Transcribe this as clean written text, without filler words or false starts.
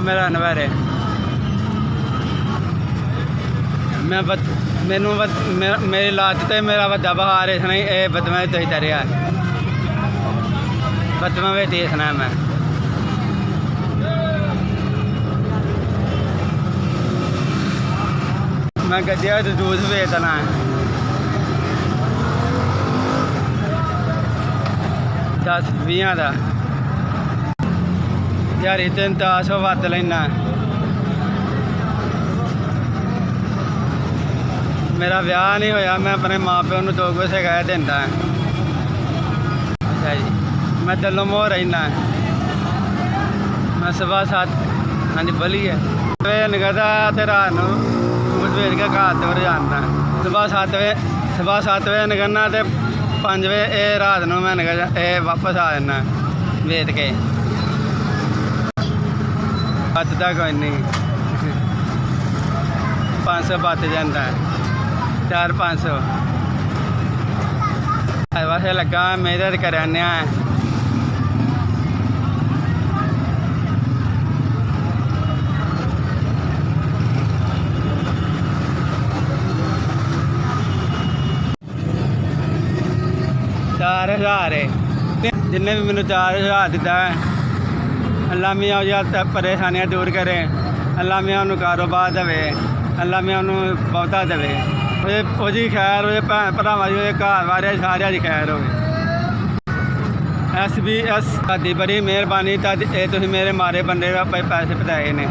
मेरा अनवर है। मैनू मेरी लात ते मेरा वड्डा बहार इसना ये बदमा तो ही तरिया बदमा भी देखना मैं गड्डिया तो जूस बेचना है 10-20 का यार 300 वध लेना। मेरा ब्याह नहीं होया, मैं अपने माँ प्यो को 2 पैसे कह देंदा। अच्छा जी, मैं दिलों मोह रहना। मैं सुबह 7 हाँ जी बोलिए निकलता तो रात को भेज के घर तक जाना। सुबह 7 बजे निकलना तो 5 बजे रात को मैं निकल वापस आ जाना वेच के। बचता कोई नहीं 500 बच जाता 400-500 वैसे लगा मेहनत कराने चार 4,000 है जिन्हें भी मैंने 4,000 दिता है। अल्लाह मियाँ परेशानियाँ दूर करे, अल्लाह मियाँ उन्होंने कारोबार देवे, अल्लाह मियाँ उन्होंने बहुता देवे। ਉਹਦੀ खैर वो भैन भरावां की घर बारे सारे की खैर हो। SBS दी बड़ी मेहरबानी तुसीं मेरे मारे बंदे पैसे पधाए ने।